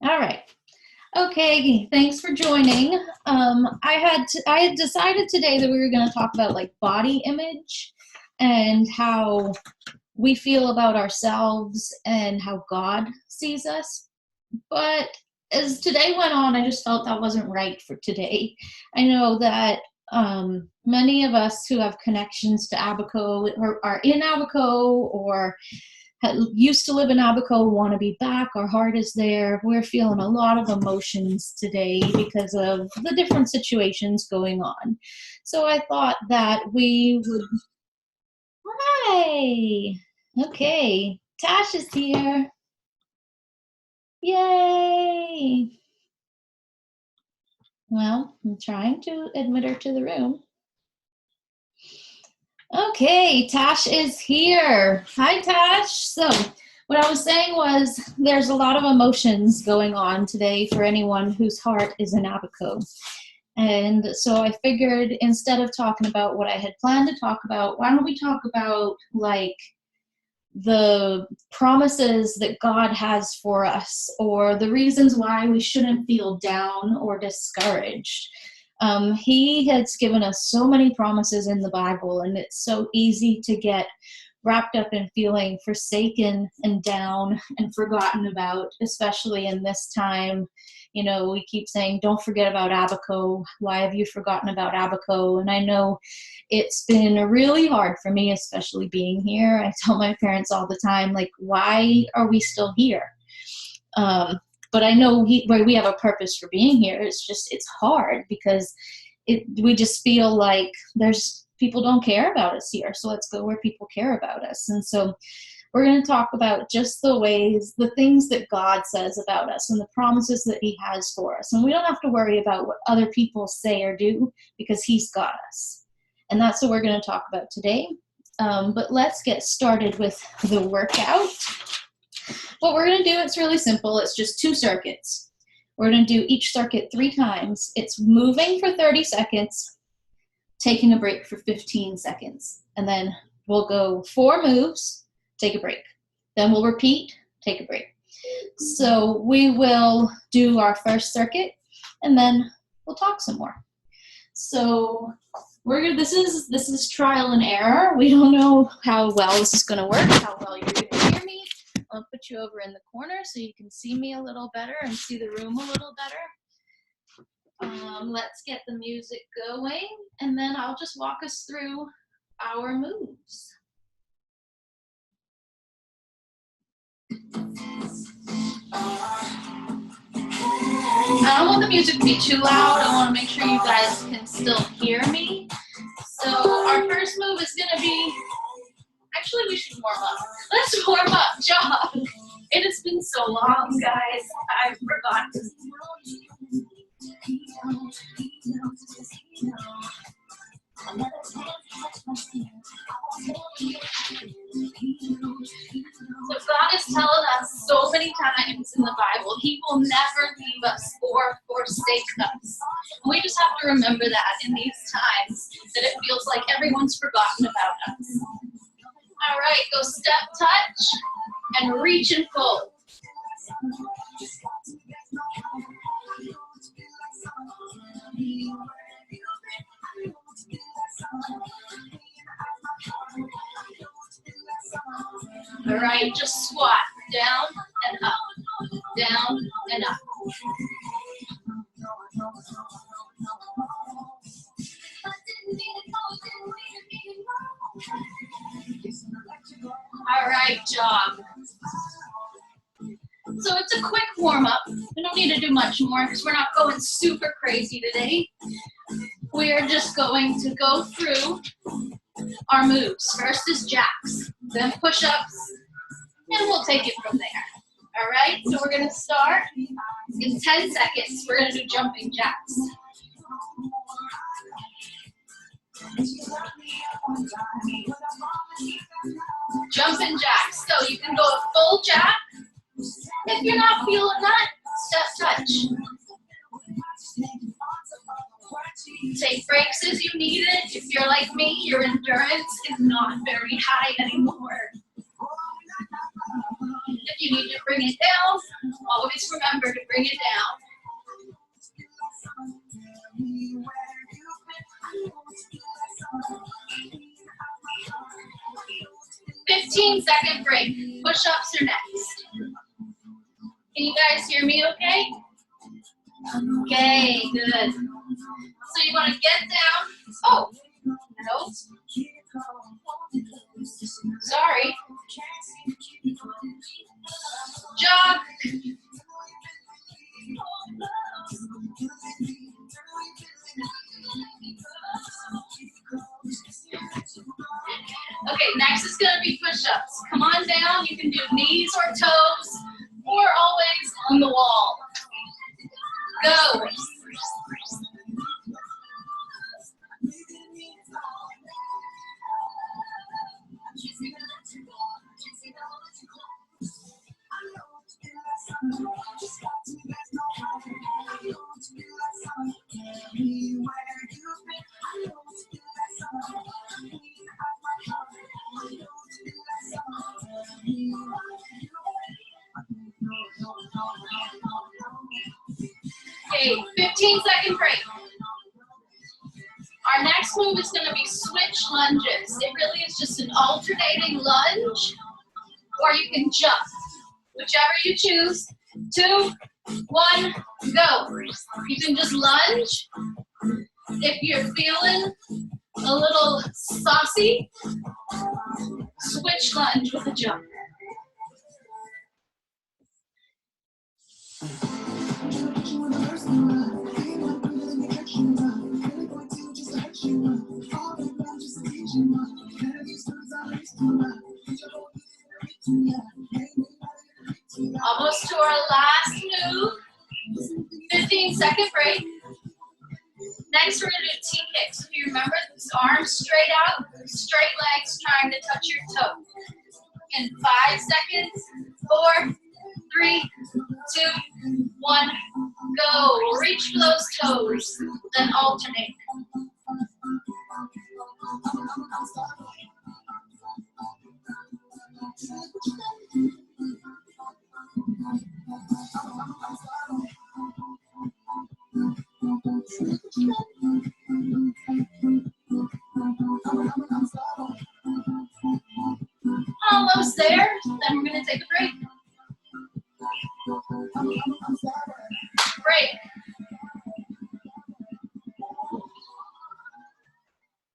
All right. Okay, thanks for joining. I had decided today that we were going to talk about like body image and how we feel about ourselves and how God sees us. But as today went on, I just felt that wasn't right for today. I know that many of us who have connections to Abaco or are in Abaco or used to live in Abaco, want to be back. Our heart is there. We're feeling a lot of emotions today because of the different situations going on. So I thought that we would. Hi. Okay. Tash is here. Yay. Well, I'm trying to admit her to the room. Okay, Tash is here. Hi, Tash. So, what I was saying was there's a lot of emotions going on today for anyone whose heart is in Abaco. And so I figured instead of talking about what I had planned to talk about, why don't we talk about like the promises that God has for us or the reasons why we shouldn't feel down or discouraged. He has given us so many promises in the Bible, and it's so easy to get wrapped up in feeling forsaken and down and forgotten about, especially in this time. You know, we keep saying, don't forget about Abaco. Why have you forgotten about Abaco? And I know it's been really hard for me, especially being here. I tell my parents all the time, like, why are we still here? But I know we have a purpose for being here. It's hard because we just feel like there's people don't care about us here. So let's go where people care about us. And so we're going to talk about just the things that God says about us and the promises that he has for us. And we don't have to worry about what other people say or do because he's got us. And that's what we're going to talk about today. But let's get started with the workout. What we're going to do, it's really simple. It's just 2 circuits. We're going to do each circuit 3 times. It's moving for 30 seconds, taking a break for 15 seconds. And then we'll go 4 moves, take a break. Then we'll repeat, take a break. So we will do our first circuit, and then we'll talk some more. So this is trial and error. We don't know how well this is going to work, how well you're going to hear me. I'll put you over in the corner so you can see me a little better and see the room a little better. Let's get the music going, and then I'll just walk us through our moves. I don't want the music to be too loud. I want to make sure you guys can still hear me. So our first move is going to be, actually we should warm up. Let's warm up, jog. It has been so long, guys. I've forgotten. So God is telling us so many times in the Bible, he will never leave us or forsake us. And we just have to remember that in these times, that it feels like everyone's forgotten about us. All right, go step, touch, and reach and fold. All right, just squat, down and up, down and up. All right, jog. So it's a quick warm-up. We don't need to do much more because we're not going super crazy today. We are just going to go through our moves. First is jacks, then push-ups, and we'll take it from there. All right, so we're going to start in 10 seconds. We're going to do jumping jacks. Jumping jacks. So you can go a full jack. If you're not feeling that, step touch. Take breaks as you need it. If you're like me, your endurance is not very high anymore. If you need to bring it down, Always remember to bring it down. 15-second break. Push-ups are next. Can you guys hear me okay? Okay, good. So you want to get down. Oh, no. Sorry. Jog. Okay, next is going to be push-ups. Come on down. You can do knees or toes or always on the wall. Go. Okay, 15-second break. Our next move is going to be switch lunges. It really is just an alternating lunge, or you can jump. Whichever you choose. 2, 1, go. You can just lunge. If you're feeling a little saucy, switch lunge with a jump. Almost to our last move. 15-second break. Next, we're going to do T-kicks. If you remember, arms straight out, straight legs trying to touch your toe. In 5 seconds, 4, 3, 2, 1, go. Reach for those toes, then alternate. Almost there, then we're going to take a break. Break.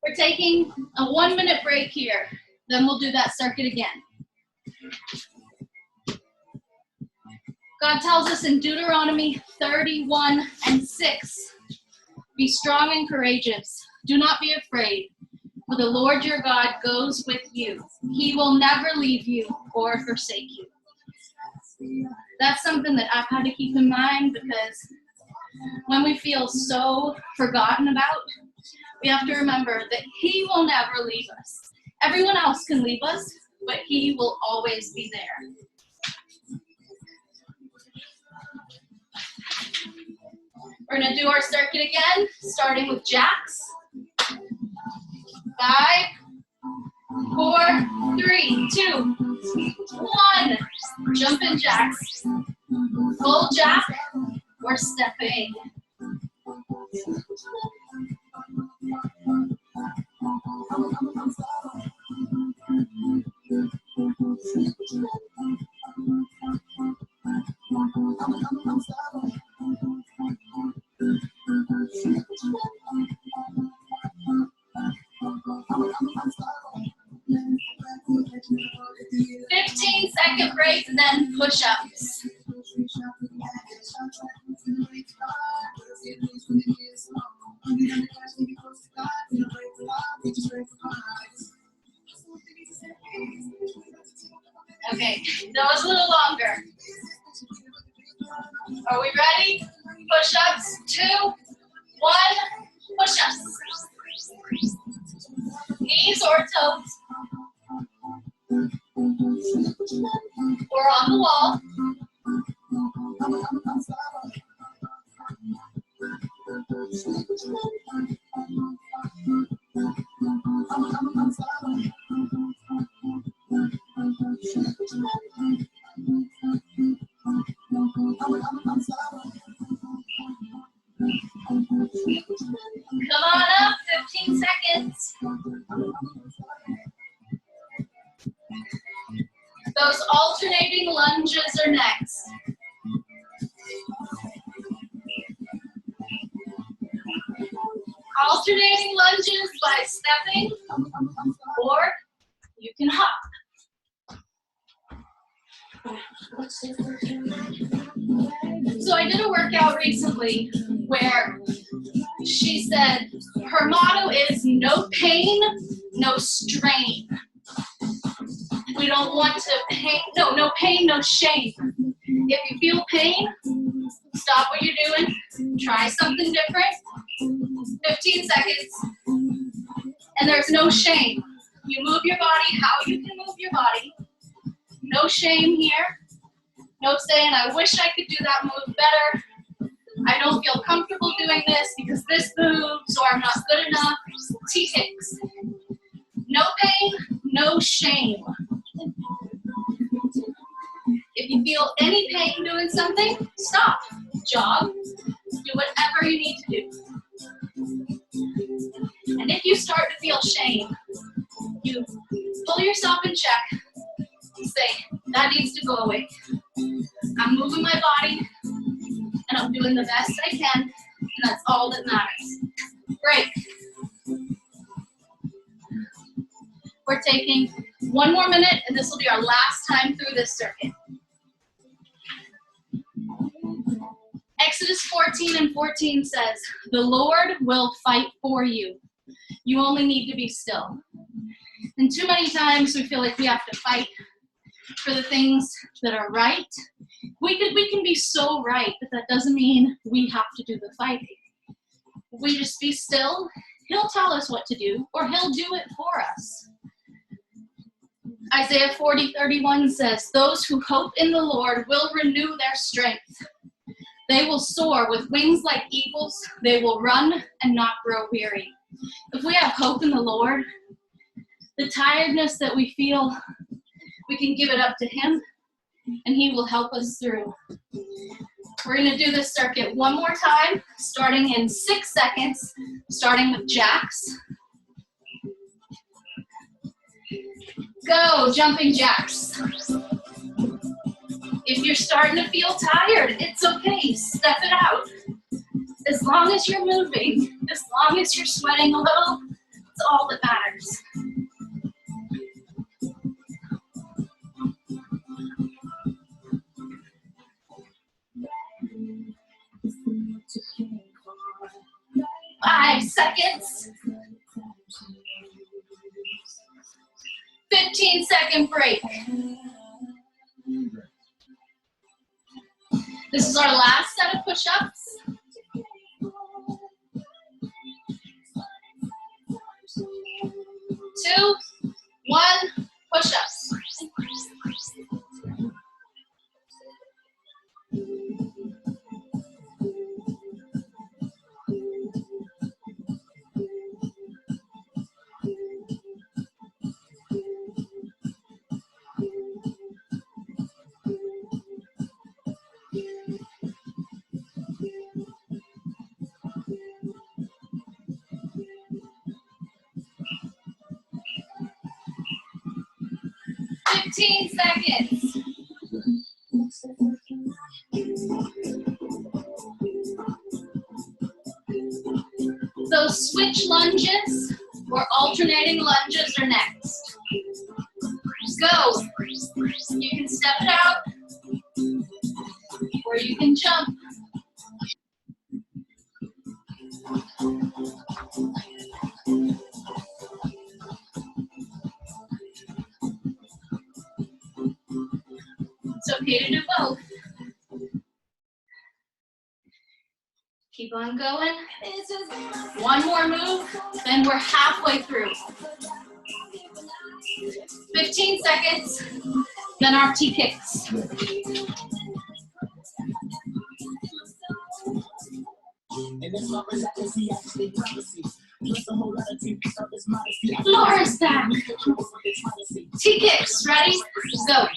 We're taking a 1-minute break here. Then we'll do that circuit again. God tells us in Deuteronomy 31:6, be strong and courageous. Do not be afraid, for the Lord your God goes with you. He will never leave you or forsake you. That's something that I've had to keep in mind, because when we feel so forgotten about, we have to remember that He will never leave us. Everyone else can leave us, but He will always be there. We're going to do our circuit again, starting with jacks. 5, 4, 3, 2, 1. Jumping jacks. Full jack or stepping. Second break, and then push-ups. Okay, that was a little longer. Are we ready? Push-ups, 2, 1, push-ups. Knees or toes. Or on the wall. Come on up, 15 seconds. Those alternating lunges are next. Alternating lunges by stepping, or you can hop. So I did a workout recently where she said her motto is no pain, no strain. We don't want to no pain, no shame. If you feel pain, stop what you're doing, try something different. 15 seconds. And there's no shame. You move your body how you can move your body. No shame here. No saying, I wish I could do that move better. I don't feel comfortable doing this because this moves, or I'm not good enough. T-kicks. No pain, no shame. If you feel any pain doing something, stop. Jog. Do whatever you need to do. And if you start to feel shame, you pull yourself in check. Say, that needs to go away. I'm moving my body, and I'm doing the best I can, and that's all that matters. Great. We're taking one more minute, and this will be our last time through this circuit. Exodus 14:14 says, the Lord will fight for you. You only need to be still. And too many times we feel like we have to fight for the things that are right. We can be so right, but that doesn't mean we have to do the fighting. If we just be still, he'll tell us what to do, or he'll do it for us. Isaiah 40:31 says, those who hope in the Lord will renew their strength. They will soar with wings like eagles. They will run and not grow weary. If we have hope in the Lord, the tiredness that we feel, we can give it up to him, and he will help us through. We're going to do this circuit one more time, starting in 6 seconds, starting with jacks. Go, jumping jacks. If you're starting to feel tired, it's okay, step it out. As long as you're moving, as long as you're sweating a little, it's all that matters. Five seconds. 15-second break. This is our last set of push-ups. 2, 1, push-ups. Seconds. Those switch lunges or alternating lunges are next. Go. You can step it out, or you can jump. It's okay to do both. Keep on going. One more move, then we're halfway through. 15 seconds, then our T-kicks. Floor is back. T-kicks, ready? Go.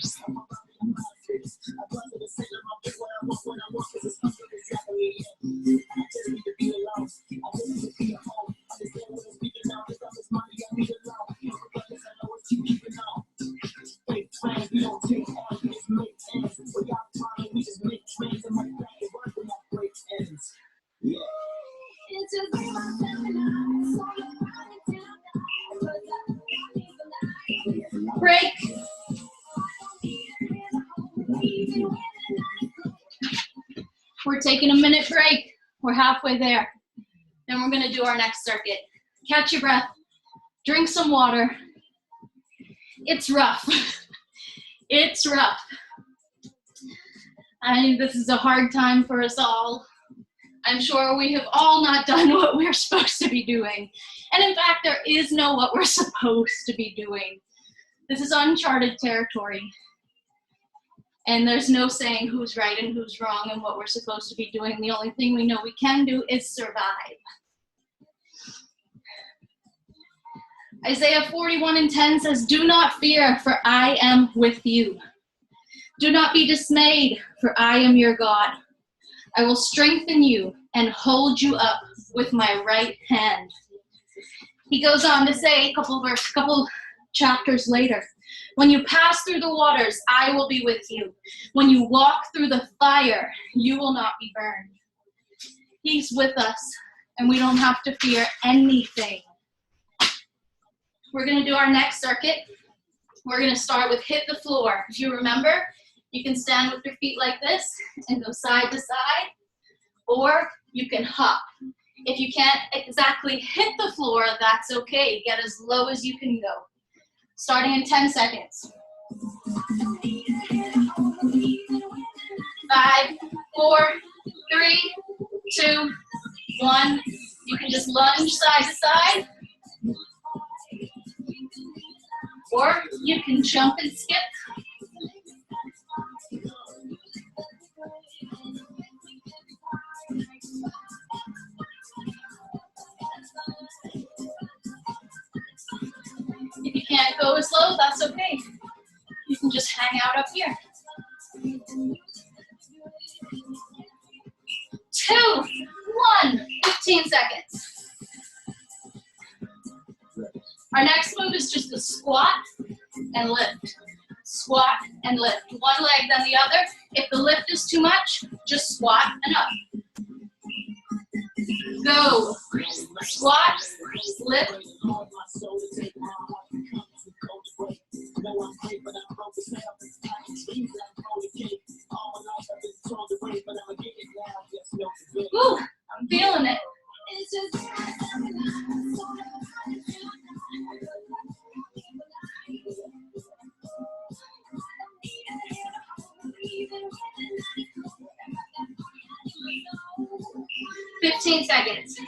Break. We're taking a minute break. We're halfway there. Then we're gonna do our next circuit. Catch your breath, drink some water. It's rough. It's rough. I mean, this is a hard time for us all. I'm sure we have all not done what we're supposed to be doing. And in fact, there is no what we're supposed to be doing. This is uncharted territory. And there's no saying who's right and who's wrong and what we're supposed to be doing. The only thing we know we can do is survive. Isaiah 41:10 says, "Do not fear, for I am with you. Do not be dismayed, for I am your God. I will strengthen you and hold you up with my right hand." He goes on to say a couple chapters later, "When you pass through the waters, I will be with you. When you walk through the fire, you will not be burned." He's with us, and we don't have to fear anything. We're going to do our next circuit. We're going to start with hit the floor. If you remember, you can stand with your feet like this and go side to side, or you can hop. If you can't exactly hit the floor, that's okay. Get as low as you can go. Starting in 10 seconds. 5, 4, 3, 2, 1. You can just lunge side to side. Or you can jump and skip. If you can't go as low, that's okay. You can just hang out up here. 2, 1, 15 seconds. Our next move is just a squat and lift. Squat and lift. One leg, then the other. If the lift is too much, just squat and up. Go. Squat, lift. Woo, I'm feeling it. 15 seconds.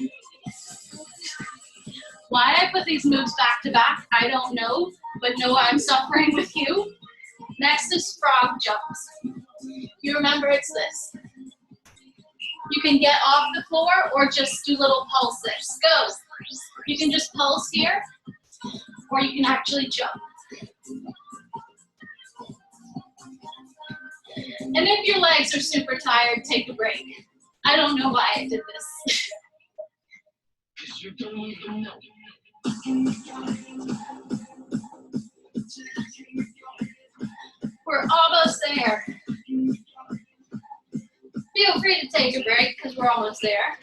Why I put these moves back to back, I don't know, but know I'm suffering with you. Next is frog jumps. You remember it's this. You can get off the floor or just do little pulses. Go. You can just pulse here, or you can actually jump. And if your legs are super tired, take a break. I don't know why I did this. We're almost there. Feel free to take a break because we're almost there.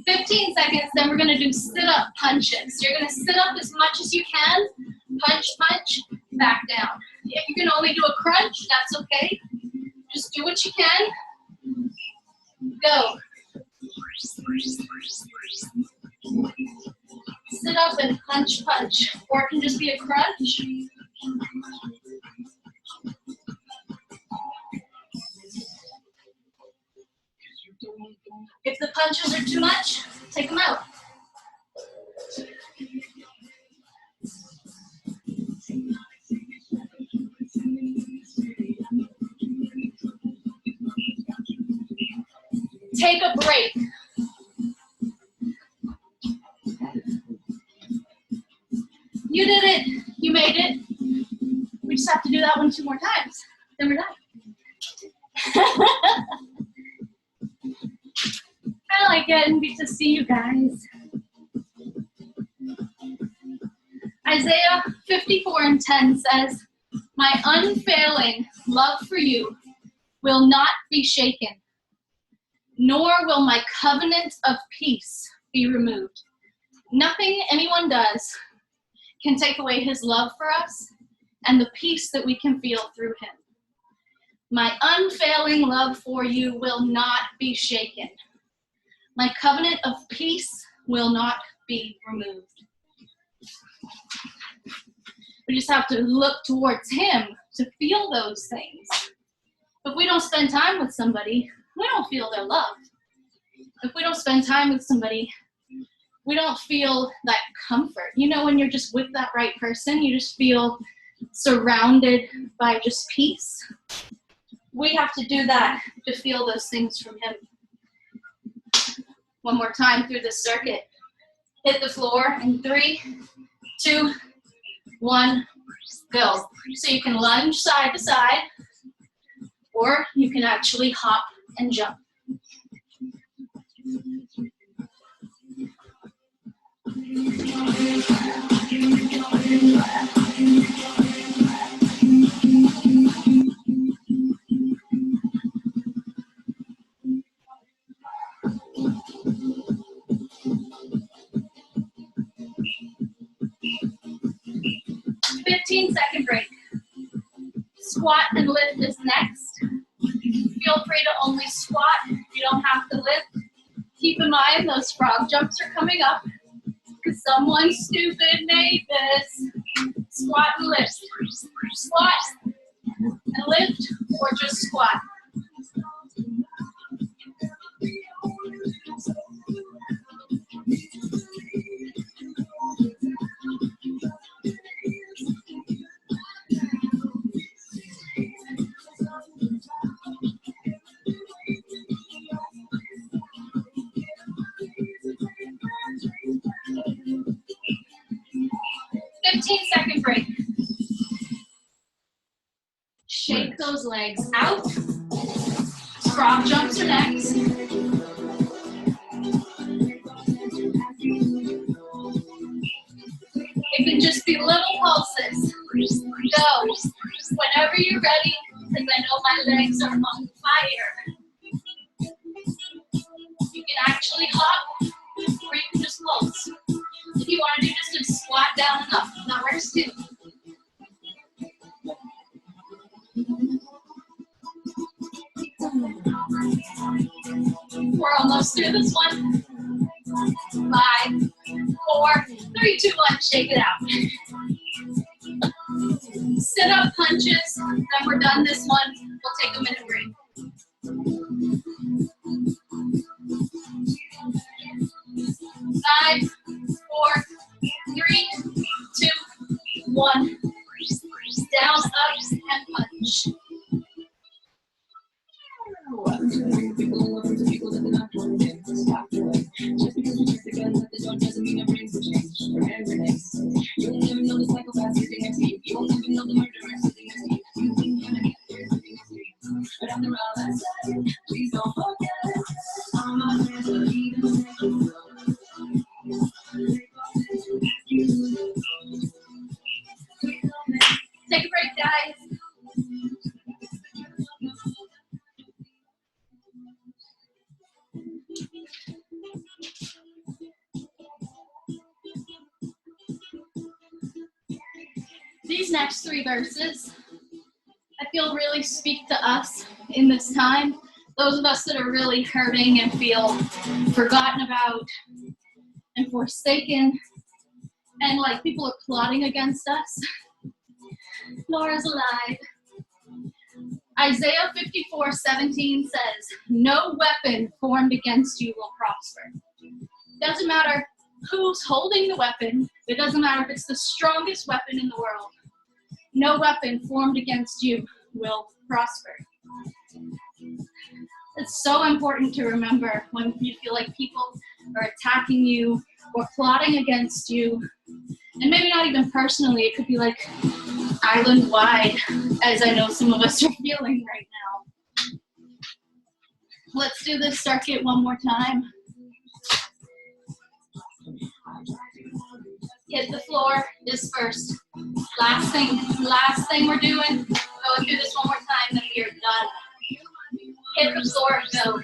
15 seconds, then we're gonna do sit-up punches. You're gonna sit up as much as you can, punch, punch, back down. If you can only do a crunch, that's okay. Just do what you can. Go. Sit up and punch, punch. Or it can just be a crunch. If the punches are too much, take them out. Take a break. You did it. You made it. We just have to do that one 2 more times. Then we're done. I like getting to see you guys. Isaiah 54:10 says, "My unfailing love for you will not be shaken, nor will my covenant of peace be removed." Nothing anyone does can take away his love for us and the peace that we can feel through him. My unfailing love for you will not be shaken. My covenant of peace will not be removed. We just have to look towards him to feel those things. If we don't spend time with somebody, we don't feel their love. If we don't spend time with somebody, we don't feel that comfort. You know, when you're just with that right person, you just feel surrounded by just peace. We have to do that to feel those things from him. One more time through this circuit. Hit the floor in 3, 2, 1, go. So you can lunge side to side, or you can actually hop and jump. Second break. Squat and lift is next. Feel free to only squat. You don't have to lift. Keep in mind those frog jumps are coming up because someone stupid made this. Squat and lift. Squat and lift, or just squat. Second break. Shake those legs out. Frog jumps are next. It can just be little pulses. Go. Whenever you're ready, because I know my legs are on fire. You can actually hop, or you can just pulse. If you want to do just a squat down and up, that works too. We're almost through this one. 5, 4, 3, 2, 1, shake it out. Sit up punches, then we're done this one. We'll take a minute break. 5, 4, 3, 2, 1. Down, up, and punch. Just because we kiss the gun at the door doesn't mean our brains will change. Remember this. You'll never know the psychopath sitting next to you. You won't never know the murderer sitting next to you. You think you're gonna get there sitting next to you. But after all I said, please don't forget. All my friends will leave and let you go. Take a break, guys. These next 3 verses, I feel really speak to us in this time. Those of us that are really hurting and feel forgotten about and forsaken, and like people are plotting against us. Laura's alive. Isaiah 54:17 says, "No weapon formed against you will prosper." Doesn't matter who's holding the weapon. It doesn't matter if it's the strongest weapon in the world. No weapon formed against you will prosper. It's so important to remember when you feel like people are attacking you or plotting against you. And maybe not even personally, it could be like island-wide, as I know some of us are feeling right now. Let's do this circuit one more time. Hit the floor is first. Last thing we're doing, going through this one more time, then we are done. Hit the floor, go.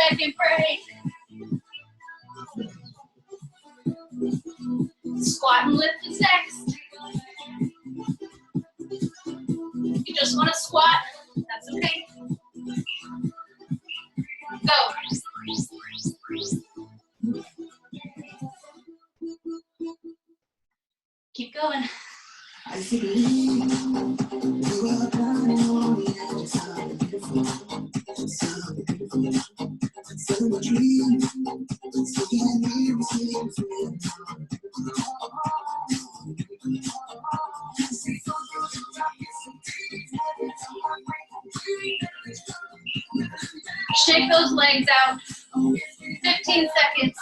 Second break. Squat and lift is next. If you just want to squat, that's okay. Go. Keep going. I see you are coming on the edge of something beautiful. Something beautiful. Some dream. Seeing me receive freedom. Shake those legs out. 15 seconds.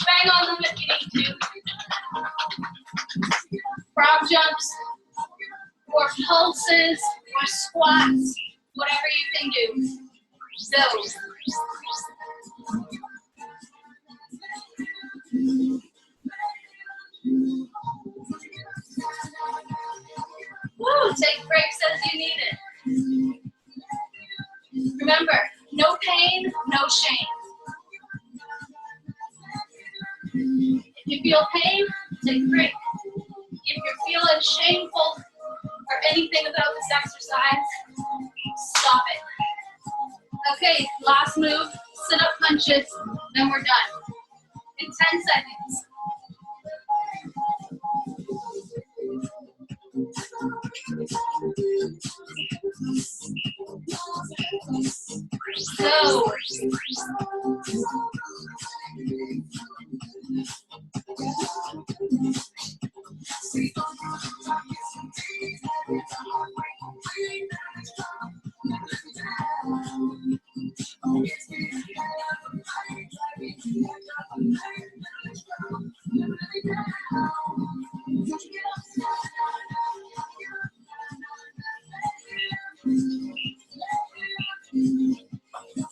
Bang on them if you need to. Frog jumps, or pulses, or squats, whatever you can do. Go. Woo, take breaks as you need it. Remember, no pain, no shame. If you feel pain, take a break. If you're feeling shameful or anything about this exercise, stop it. Okay, last move, sit-up punches, then we're done. In 10 seconds. Go.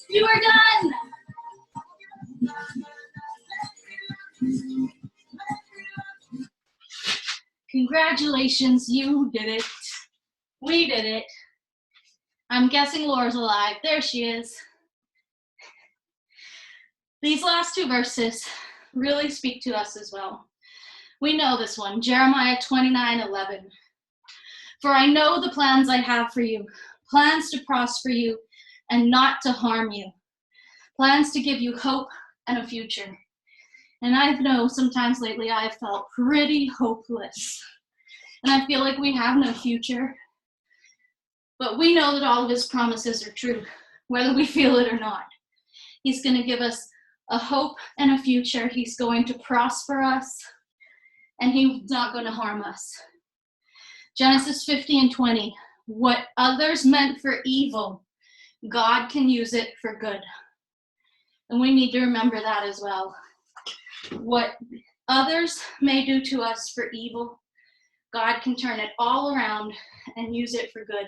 You are done. Congratulations, you did it. We did it. I'm guessing Laura's alive. There she is. These last two verses really speak to us as well. We know this one, Jeremiah 29:11. For I know the plans I have for you, plans to prosper you and not to harm you, plans to give you hope and a future. And I know sometimes lately I have felt pretty hopeless. And I feel like we have no future. But we know that all of his promises are true, whether we feel it or not. He's going to give us a hope and a future. He's going to prosper us, and he's not going to harm us. Genesis 50:20, what others meant for evil, God can use it for good. And we need to remember that as well. What others may do to us for evil, God can turn it all around and use it for good.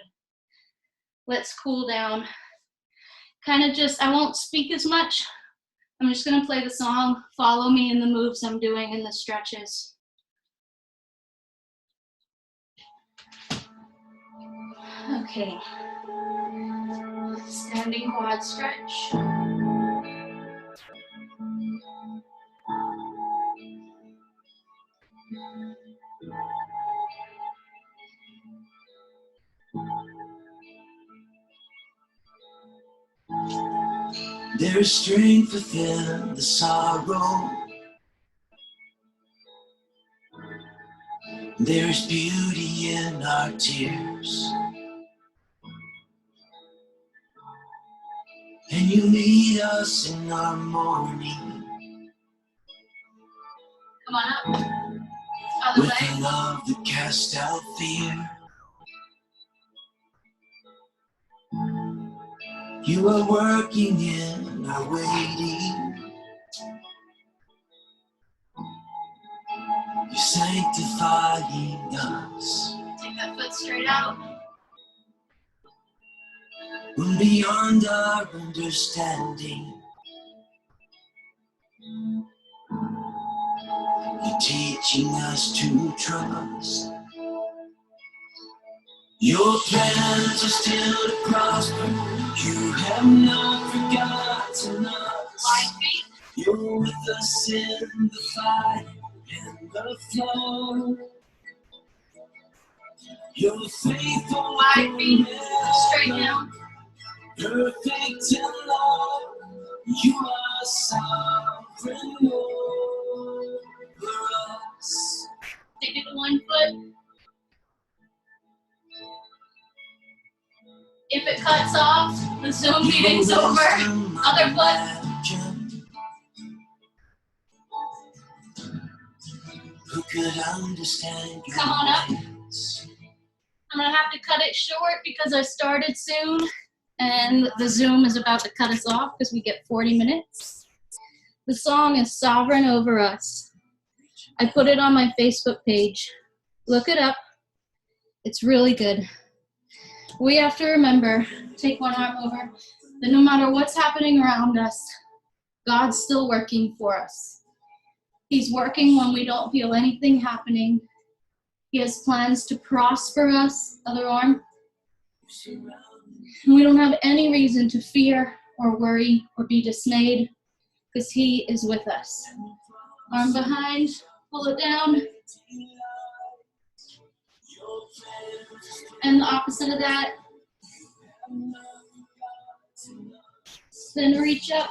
Let's cool down. I won't speak as much. I'm just going to play the song. Follow me in the moves I'm doing in the stretches. Okay. Standing quad stretch. There is strength within the sorrow. There is beauty in our tears. and you meet us in our morning. Come on up. Other With way. a love that casts out fear. You are working in our waiting. You're sanctifying us. Take that foot straight out. When beyond our understanding, you're teaching us to trust. Your plans are still to prosper. You have not forgotten us. You're with us in the fight and the flow. You're faithful. 5 feet straight down. Perfect in love. You are sovereign over us. Take it to 1 foot. If it cuts off, the Zoom meeting's over. Other foot. Who could understand your Come on up. ways? I'm gonna have to cut it short because I started soon and the Zoom is about to cut us off because we get 40 minutes. The song is Sovereign Over Us. I put it on my Facebook page. Look it up. It's really good. We have to remember, take one arm over, that no matter what's happening around us, God's still working for us. He's working when we don't feel anything happening. He has plans to prosper us. Other arm. And we don't have any reason to fear or worry or be dismayed because He is with us. Arm behind, pull it down. And the opposite of that. Then reach up.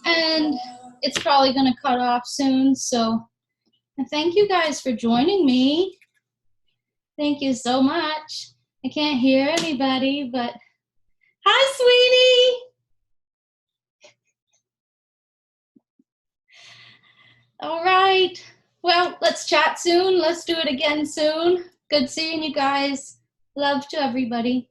And it's probably going to cut off soon, so thank you guys for joining me. Thank you so much. I can't hear anybody, but hi, sweetie. All right. Well, let's chat soon. Let's do it again soon. Good seeing you guys. Love to everybody.